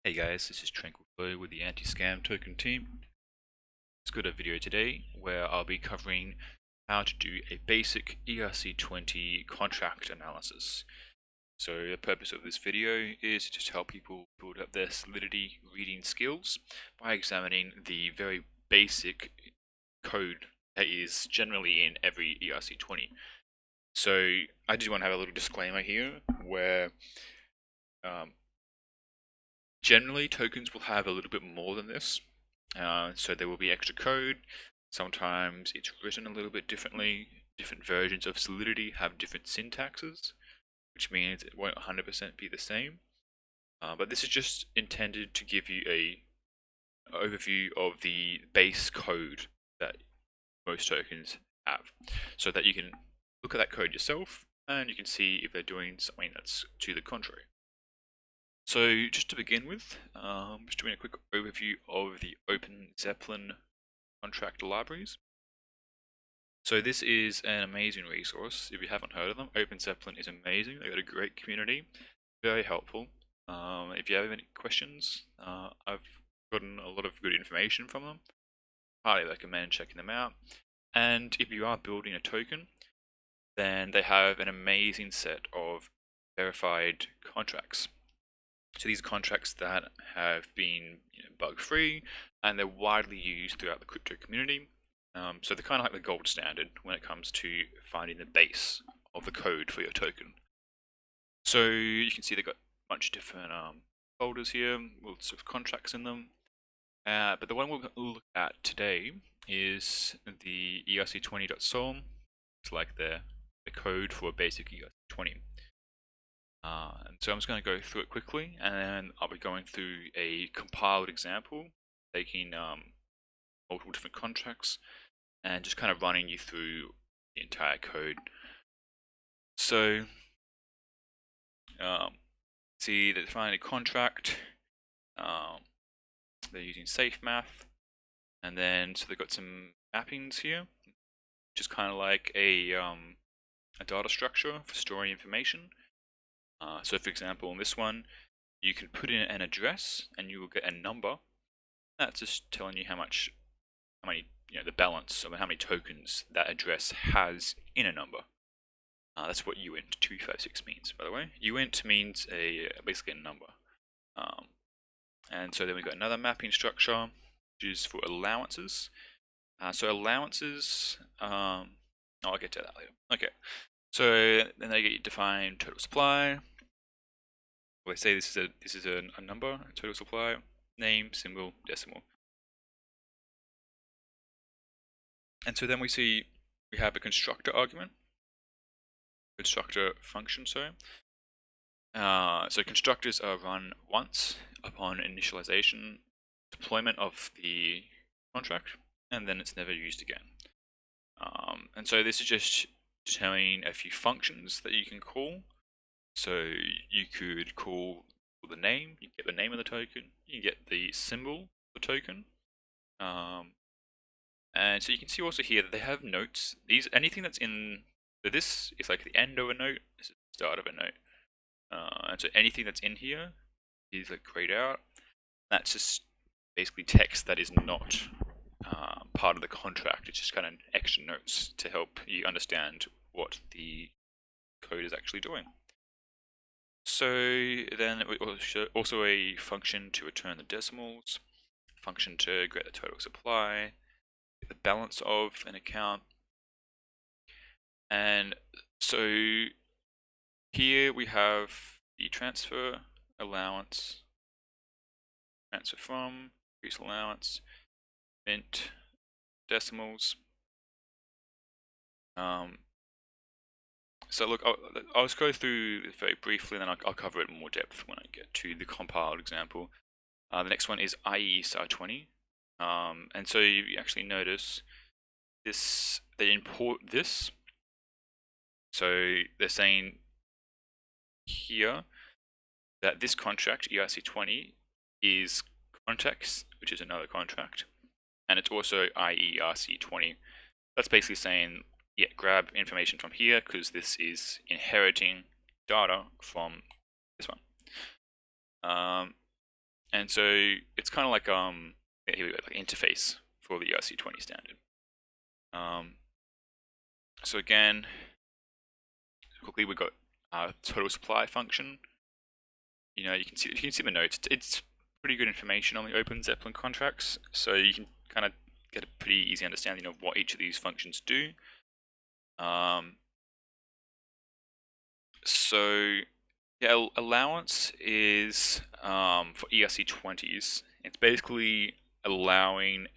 Hey guys, this is Tranquil Flow with the Anti-Scam Token team. It's got a video today where I'll be covering how to do a basic ERC20 contract analysis. So the purpose of this video is to just help people build up their Solidity reading skills by examining the very basic code that is generally in every ERC20. So I just want to have a little disclaimer here where generally tokens will have a little bit more than this. So there will be extra code. Sometimes it's written a little bit differently. Different versions of Solidity have different syntaxes, which means it won't 100% be the same. But this is just intended to give you a overview of the base code that most tokens have, so that you can look at that code yourself and you can see if they're doing something that's to the contrary. So just to begin with, just doing a quick overview of the OpenZeppelin contract libraries. So this is an amazing resource. If you haven't heard of them, OpenZeppelin is amazing. They've got a great community, very helpful. If you have any questions, I've gotten a lot of good information from them. Highly recommend checking them out. And if you are building a token, then they have an amazing set of verified contracts. So these are contracts that have been bug-free and they're widely used throughout the crypto community. So they're kind of like the gold standard when it comes to finding the base of the code for your token. So you can see they've got a bunch of different folders here, lots of contracts in them. But the one we'll look at today is the ERC20.sol. It's like the code for a basic ERC20. And so I'm just going to go through it quickly, and then I'll be going through a compiled example, taking multiple different contracts, and just kind of running you through the entire code. So, see, they're defining a contract, they're using safe math, and then so they've got some mappings here, which is kind of like a data structure for storing information. So for example, in this one, you can put in an address and you will get a number. That's just telling you how many, the balance of how many tokens that address has in a number. That's what uint256 means, by the way. Uint means basically a number. And so then we've got another mapping structure, which is for allowances. So allowances, I'll get to that later. Okay, so then they get you define total supply. Well, they say this is a number, a total supply, name, symbol, decimal. And so then we have a constructor argument, constructor function, sorry. So constructors are run once upon initialization, deployment of the contract, and then it's never used again. And so this is just determining a few functions that you can call. So you could call the name, you get the name of the token, you get the symbol of the token. And so you can see also here that they have notes. Anything that's in, so this is like the end of a note, this is the start of a note. And so anything that's in here is like grayed out. That's just basically text that is not part of the contract. It's just kind of extra notes to help you understand what the code is actually doing. So then also a function to return the decimals, function to get the total supply, the balance of an account. And so here we have the transfer, allowance, transfer from, increase allowance, mint, decimals. So look, I'll just go through it very briefly, and then I'll cover it in more depth when I get to the compiled example. The next one is IER20. And so you actually notice this, they import this. So they're saying here that this contract, ERC20, is context, which is another contract, and it's also IERC20. That's basically saying, yeah, grab information from here because this is inheriting data from this one. And so it's kind of like yeah, here we go, like interface for the ERC20 standard. So again, quickly we've got total supply function. You know, you can see the notes. It's pretty good information on the OpenZeppelin contracts, so you can kind of get a pretty easy understanding of what each of these functions do. So yeah, allowance is for ERC20s. It's basically allowing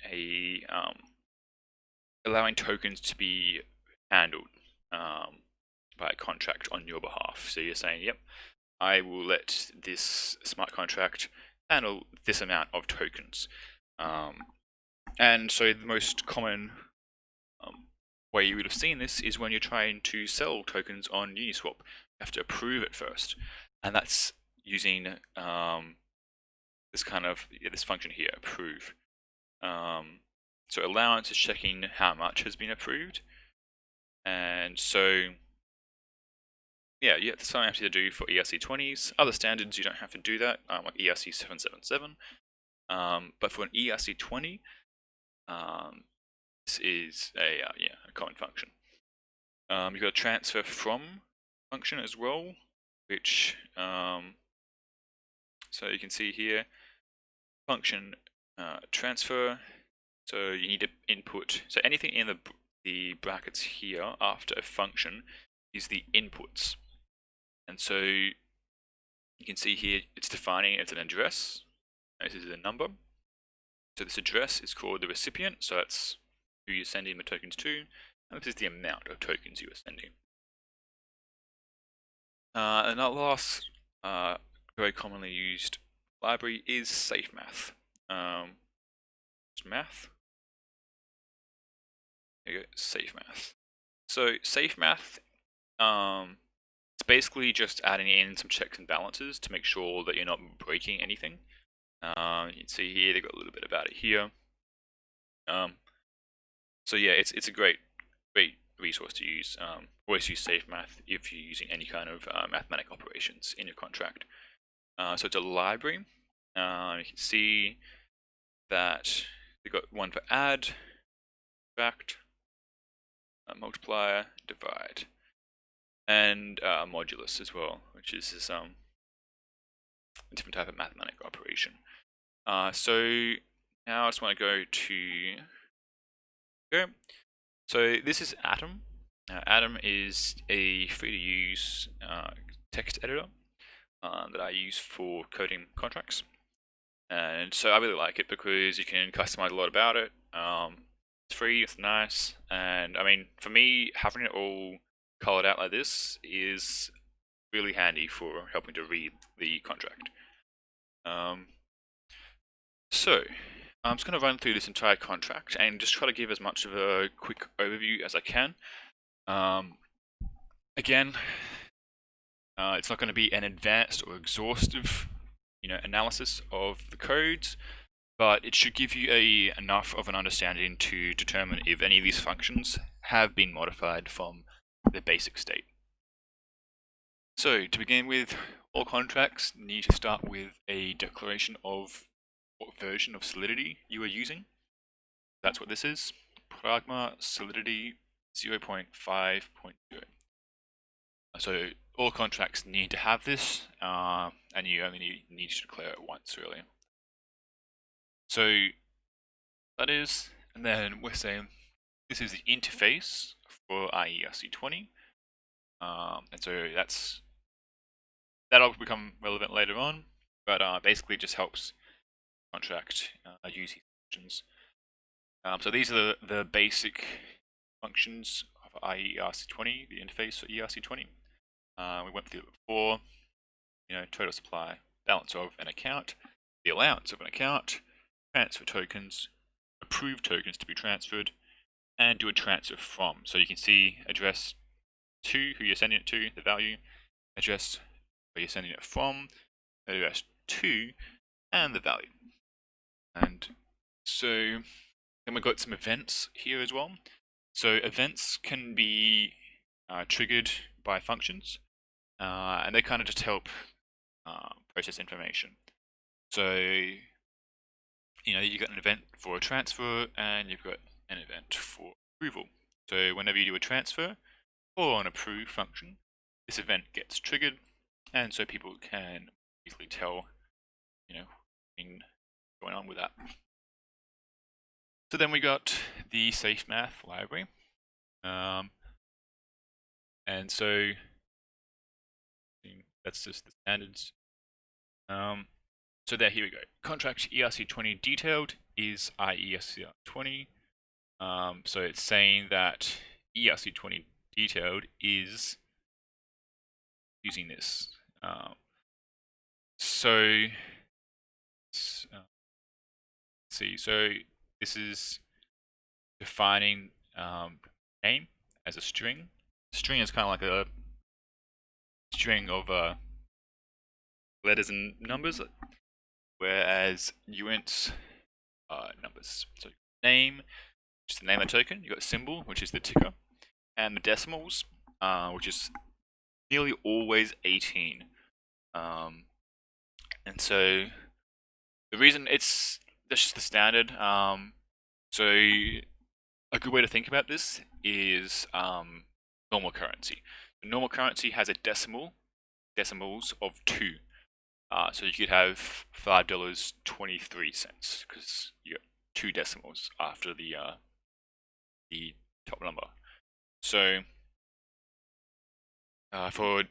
allowing tokens to be handled by a contract on your behalf. So you're saying, yep, I will let this smart contract handle this amount of tokens. And so the most common way you would have seen this is when you're trying to sell tokens on Uniswap. You have to approve it first, and that's using this function here, approve. So allowance is checking how much has been approved, and so yeah, that's something you have to do for ERC20s. Other standards you don't have to do that, like ERC777. But for an ERC20, this is a common function. You've got a transfer from function as well, which so you can see here, function transfer. So you need to input. So anything in the brackets here after a function is the inputs, and so you can see here it's defining it's an address. This is a number. So this address is called the recipient. So that's who you're sending the tokens to, and this is the amount of tokens you are sending. And our last very commonly used library is SafeMath. Math. There you go, SafeMath. So SafeMath, it's basically just adding in some checks and balances to make sure that you're not breaking anything. You can see here they've got a little bit about it here. So yeah, it's a great resource to use. Always use SafeMath if you're using any kind of mathematic operations in your contract. So it's a library. You can see that they've got one for add, subtract, multiplier, divide, and modulus as well, which is this a different type of mathematic operation. So now I just want to go. So this is Atom. Atom is a free-to-use text editor that I use for coding contracts, and so I really like it because you can customize a lot about it. It's free, it's nice, and I mean, for me, having it all colored out like this is really handy for helping to read the contract. So I'm just going to run through this entire contract and just try to give as much of a quick overview as I can. Again, it's not going to be an advanced or exhaustive, analysis of the codes, but it should give you enough of an understanding to determine if any of these functions have been modified from the basic state. So to begin with, all contracts need to start with a declaration of what version of Solidity you are using. That's what this is, Pragma Solidity 0.5.0. So all contracts need to have this, and you only need to declare it once, really. So that is, and then we're saying this is the interface for our ERC20, and so that'll become relevant later on, but basically just helps contract use these functions. So these are the basic functions of ERC20, the interface for ERC20. We went through it before, total supply, balance of an account, the allowance of an account, transfer tokens, approve tokens to be transferred, and do a transfer from. So you can see address to who you're sending it to, the value, address where you're sending it from, address to, and the value. And so then we've got some events here as well. So events can be triggered by functions, and they kind of just help process information. So, you've got an event for a transfer and you've got an event for approval. So whenever you do a transfer or an approve function, this event gets triggered, and so people can easily tell, what's going on with that. So then we got the safe math library, and so that's just the standards. So here we go. Contract ERC20 detailed is ERC20. So it's saying that ERC20 detailed is using this. So see, so this is defining name as a string. String is kind of like a string of letters and numbers, whereas uints are numbers. So name, which is the name of the token. You got symbol, which is the ticker, and the decimals, which is nearly always 18. And so the reason that's just the standard. So a good way to think about this is normal currency. Normal currency has a decimals of 2. So you could have $5.23 because you got 2 decimals after the top number. So for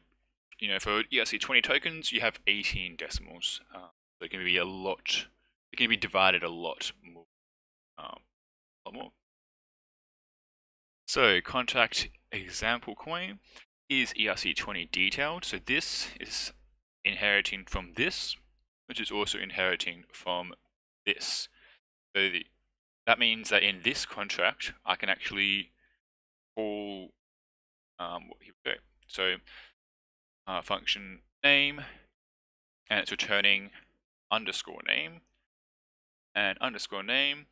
ERC20 tokens, you have 18 decimals. So it can be a lot. It can be divided a lot more. So contract example coin is ERC20 detailed. So this is inheriting from this, which is also inheriting from this. So that means that in this contract, I can actually call here we go. So function name, and it's returning underscore name, and underscore name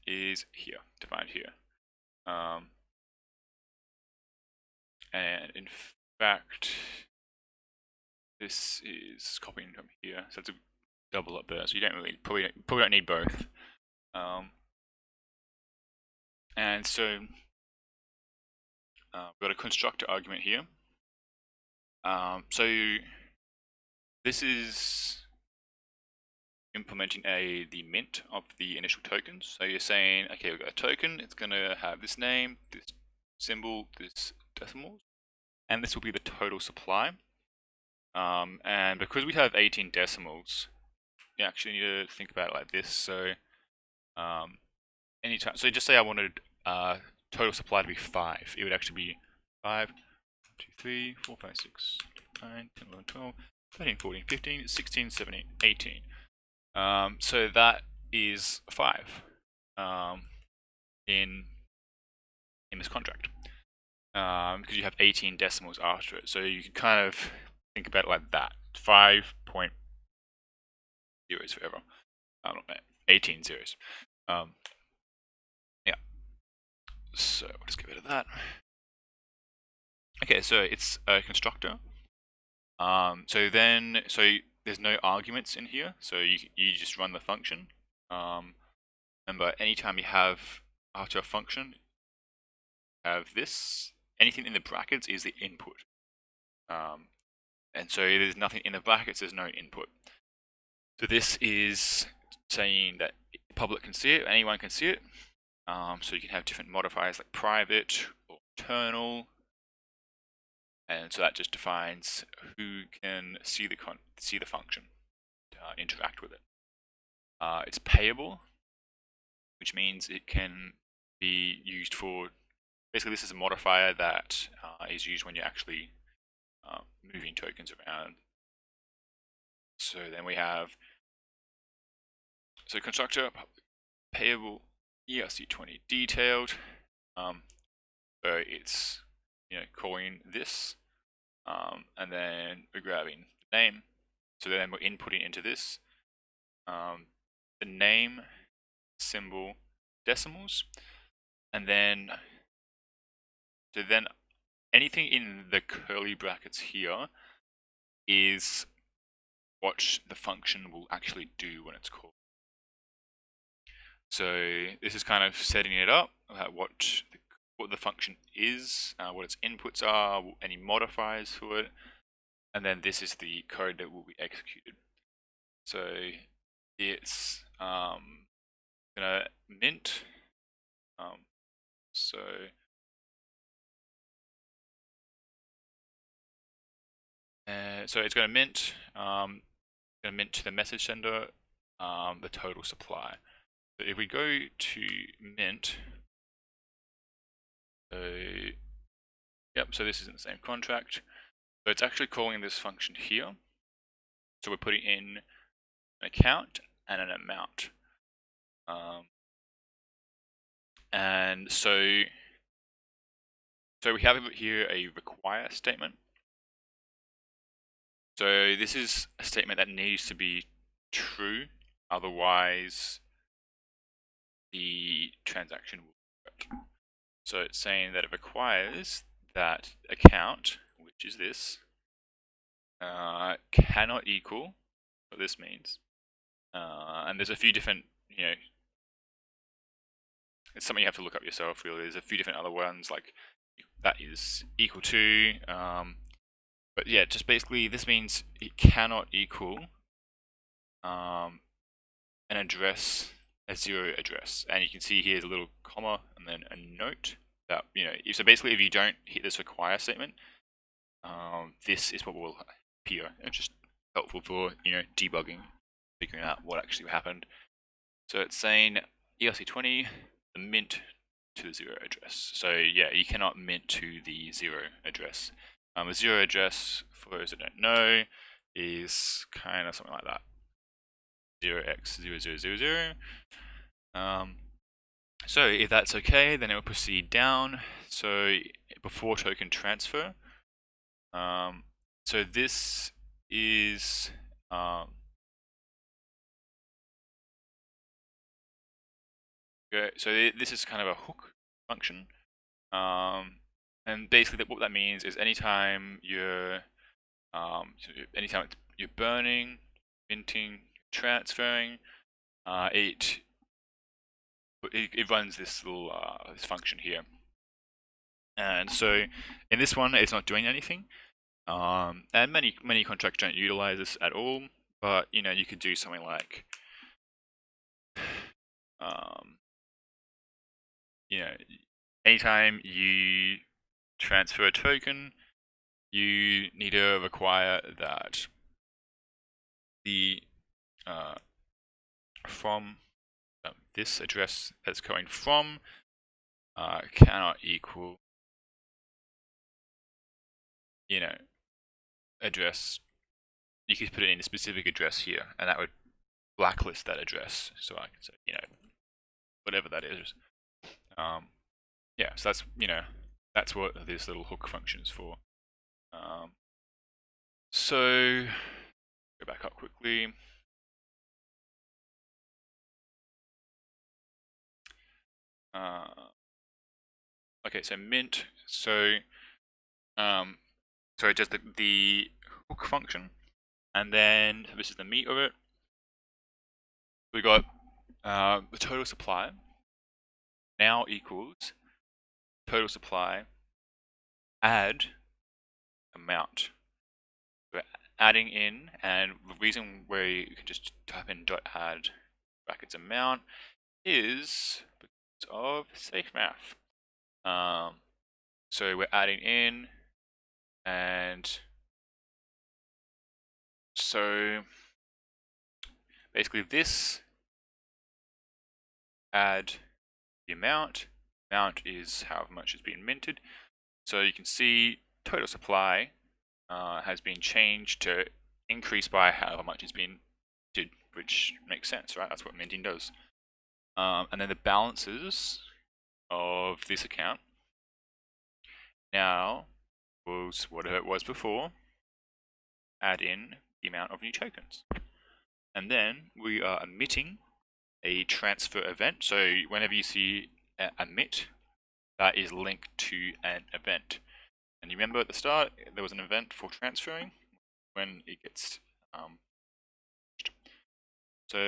is here, defined here. And in fact, this is copying from here, so it's a double up there. So you don't really probably don't need both. And so we've got a constructor argument here. So this is implementing the mint of the initial tokens. So you're saying, okay, we've got a token. It's going to have this name, this symbol, this decimals, and this will be the total supply. And because we have 18 decimals, you actually need to think about it like this. So anytime, so just say I wanted total supply to be 5. It would actually be 5, 1, 2, 3, 4, 5, 6, 9, 10, 11, 12, 13, 14, 15, 16, 17, 18. So that is 5 in this contract, because you have 18 decimals after it. So you can kind of think about it like that. 5.0 forever. 18 zeros. Yeah. So we'll just get rid of that. Okay, so it's a constructor. So there's no arguments in here, so you just run the function. Remember, anytime you have after a function, you have this. Anything in the brackets is the input. And so there's nothing in the brackets, there's no input. So this is saying that the public can see it, anyone can see it. So you can have different modifiers like private or internal. And so that just defines who can see the function, interact with it. It's payable, which means it can be used for. Basically, this is a modifier that is used when you're actually moving tokens around. So then we have constructor payable ERC20 detailed. So it's calling this, and then we're grabbing the name. So then we're inputting into this the name, symbol, decimals, and then anything in the curly brackets here is what the function will actually do when it's called. So this is kind of setting it up about what the function is, what its inputs are, any modifiers for it, and then this is the code that will be executed. So it's gonna mint. So it's gonna mint. Gonna mint to the message sender the total supply. So if we go to mint, so this is in the same contract. So it's actually calling this function here. So we're putting in an account and an amount. And so we have here a require statement. So this is a statement that needs to be true, otherwise the transaction will work. So it's saying that it requires that account, which is this, cannot equal what this means. And there's a few different, it's something you have to look up yourself really. There's a few different other ones, like that is equal to, but yeah, just basically this means it cannot equal an address, a 0 address. And you can see here the little comma and then a note that, so basically if you don't hit this require statement, this is what will appear. It's just helpful for, debugging, figuring out what actually happened. So it's saying ERC20, the mint to the 0 address. So yeah, you cannot mint to the 0 address. A 0 address, for those that don't know, is kind of something like that. 0x0000. So if that's okay, then it will proceed down. So before token transfer. So this is so this is kind of a hook function, and basically what that means is anytime you're burning, minting, transferring, it runs this little this function here. And so in this one, it's not doing anything, and many contracts don't utilize this at all. But you could do something like anytime you transfer a token, you need to require that the from this address that's going from cannot equal address. You could put it in a specific address here, and that would blacklist that address. So I can say whatever that is. Yeah, so that's what this little hook function is for. So go back up quickly. Okay, so mint. So it does the hook function, and then this is the meat of it. We got the total supply now equals total supply add amount. We're adding in, and the reason where you can just type in .add brackets amount is because of safe math. So we're adding in, and so basically this add the amount is however much has been minted. So you can see total supply has been changed to increase by however much has been minted, which makes sense, right? That's what minting does. And then the balances of this account now was whatever it was before, add in the amount of new tokens. And then we are emitting a transfer event. So whenever you see emit, that is linked to an event. And you remember at the start, there was an event for transferring when it gets So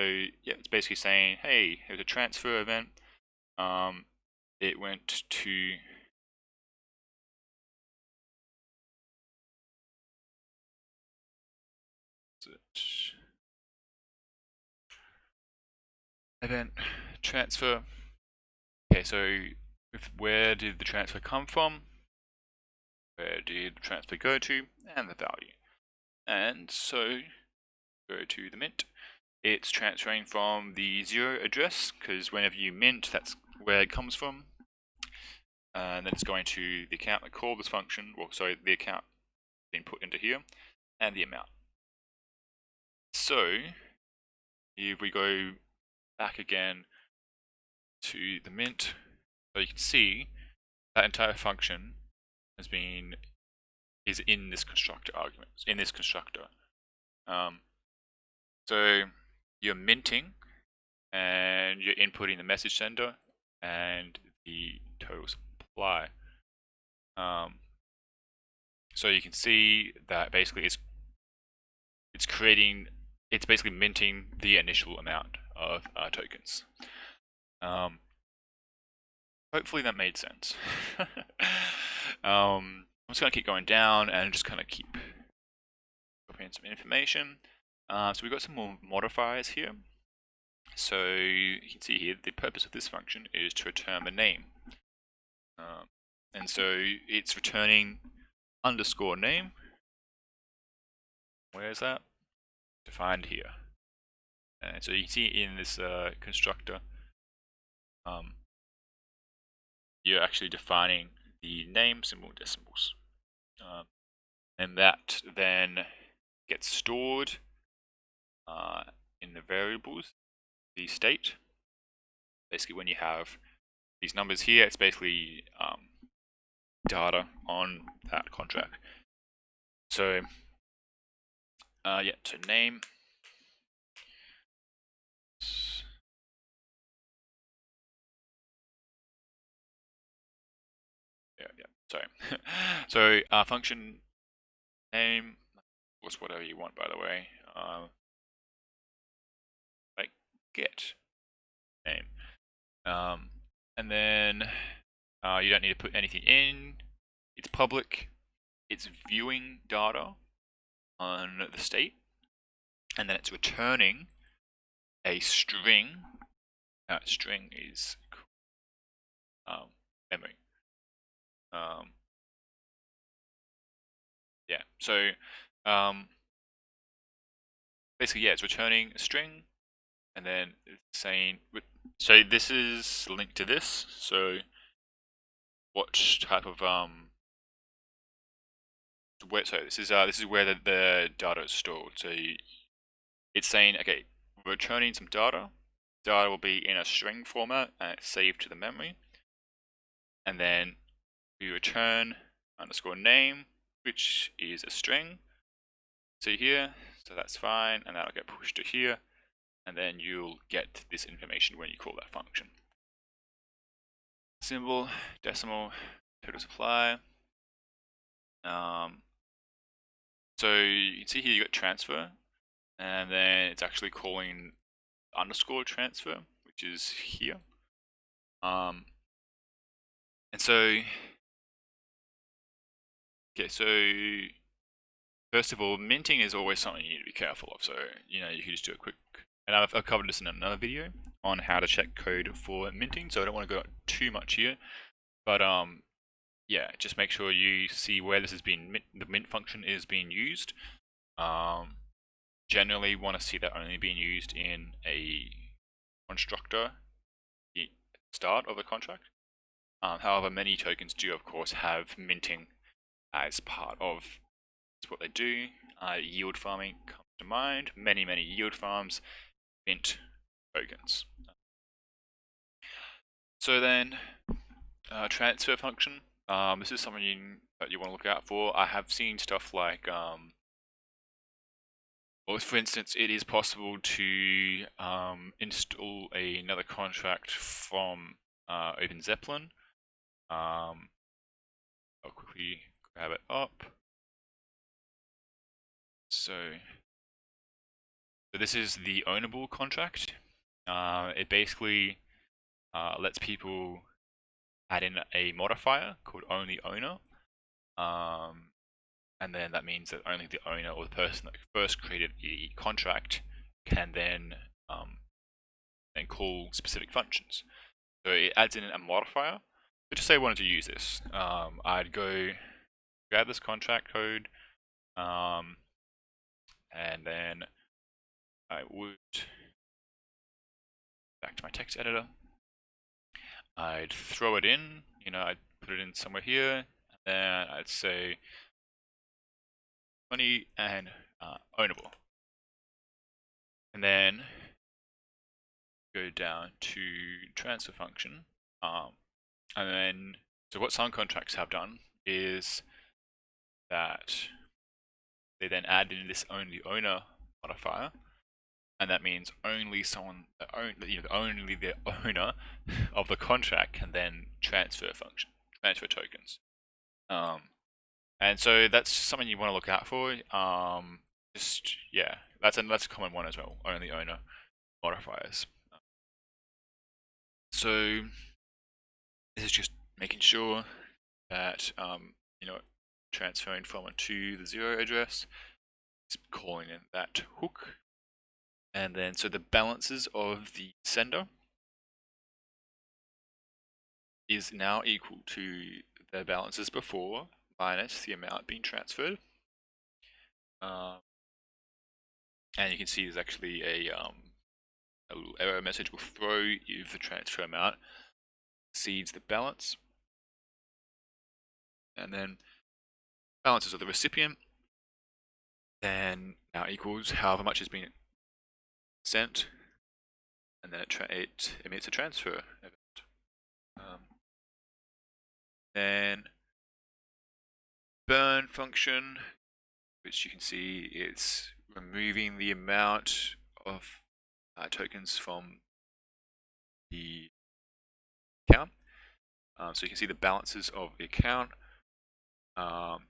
yeah, it's basically saying, hey, there's a transfer event. It went to event transfer. Okay, so where did the transfer come from? Where did the transfer go to? And the value. And so go to the mint. It's transferring from the 0 address, because whenever you mint, that's where it comes from. And then it's going to the account that called this function, well, sorry, the account being put into here, and the amount. So if we go back again to the mint, so you can see that entire function is in this constructor argument, in this constructor. So you're minting and you're inputting the message sender and the total supply. So you can see that basically it's basically minting the initial amount of tokens. Hopefully that made sense. I'm just gonna keep going down and just kind of keep copying some information. So we've got some more modifiers here. So you can see here the purpose of this function is to return a name. And so it's returning underscore name. Where is that? Defined here. And so you can see in this constructor, you're actually defining the name symbol decimals. And that then gets stored in the variables, the state. Basically, when you have these numbers here, it's basically data on that contract. So, yeah, so name. Yeah, sorry. So, function name, was whatever you want, by the way. Like get name. And then you don't need to put anything in. It's public. It's viewing data on the state, and then it's returning a string. That string is memory. Yeah. So basically, yeah, it's returning a string, and then it's saying. So this is linked to this. So what type of this is where the data is stored. So it's saying, okay, we're returning some data. Data will be in a string format and it's saved to the memory. And then we return underscore name, which is a string. See here, so that's fine, and that'll get pushed to here, and then you'll get this information when you call that function. Symbol, decimal, total supply. So you can see here you got transfer, and then it's actually calling underscore transfer, which is here. And so, okay, so first of all, minting is always something you need to be careful of. So, you know, you can just do a quick, and I've covered this in another video on how to check code for minting, so I don't want to go too much here. But yeah, just make sure you see where this is being the mint function is being used. Generally want to see that only being used in a constructor the start of the contract. However, many tokens do, of course, have minting as part of what they do. Yield farming comes to mind. Many yield farms mint tokens. So then, transfer function. This is something that you want to look out for. I have seen stuff like, well, for instance, it is possible to install another contract from OpenZeppelin. I'll quickly grab it up. So So this is the ownable contract. It basically lets people add in a modifier called onlyOwner. And then that means that only the owner or the person that first created the contract can then call specific functions. So it adds in a modifier. So just say I wanted to use this, I'd go grab this contract code, and then I would back to my text editor. I'd throw it in, I'd put it in somewhere here, and then I'd say 20 and ownable. And then go down to transfer function. And then, so what some contracts have done is that they then add in this only owner modifier, and that means only someone, only the owner of the contract can then transfer tokens. And so that's just something you want to look out for. That's a common one as well. Only owner modifiers. So this is just making sure that transferring from and to the 0 address, it's calling in that hook, and then so the balances of the sender is now equal to the balances before minus the amount being transferred. And you can see there's actually a little error message will throw if the transfer amount exceeds the balance. And then balances of the recipient then now equals however much has been sent, and then it emits a transfer event. Then burn function, which you can see it's removing the amount of tokens from the account. So you can see the balances of the account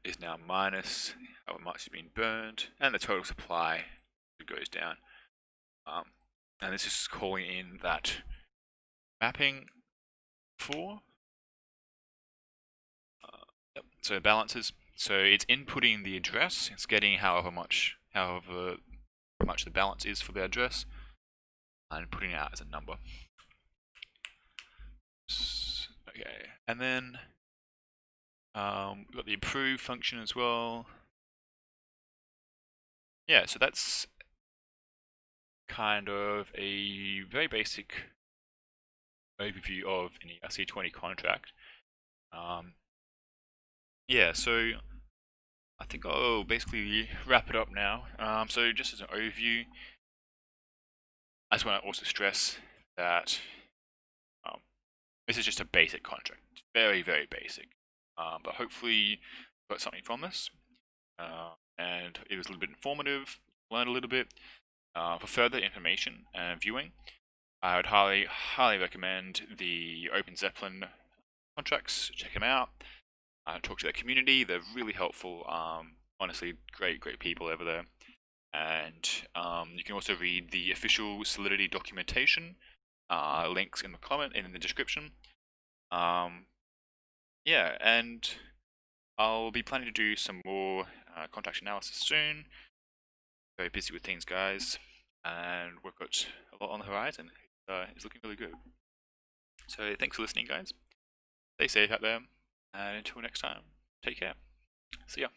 is now minus how much has been burned, and the total supply goes down. And this is calling in that mapping for. So balances. So it's inputting the address. It's getting however much the balance is for the address, and putting it out as a number. Okay, and then we've got the improve function as well. Yeah, so that's kind of a very basic overview of an ERC20 contract. Yeah, so I think I'll basically wrap it up now. So just as an overview, I just want to also stress that this is just a basic contract. It's very, very basic. But hopefully you got something from this. And it was a little bit informative, learned a little bit. For further information and viewing, I would highly, highly recommend the OpenZeppelin Contracts. Check them out. Talk to their community. They're really helpful. Honestly, great people over there. And you can also read the official Solidity documentation. Links in the comment and in the description. Yeah, and I'll be planning to do some more contract analysis soon. Very busy with things, guys, and we've got a lot on the horizon. It's looking really good. So thanks for listening, guys. Stay safe out there, and until next time, take care. See ya.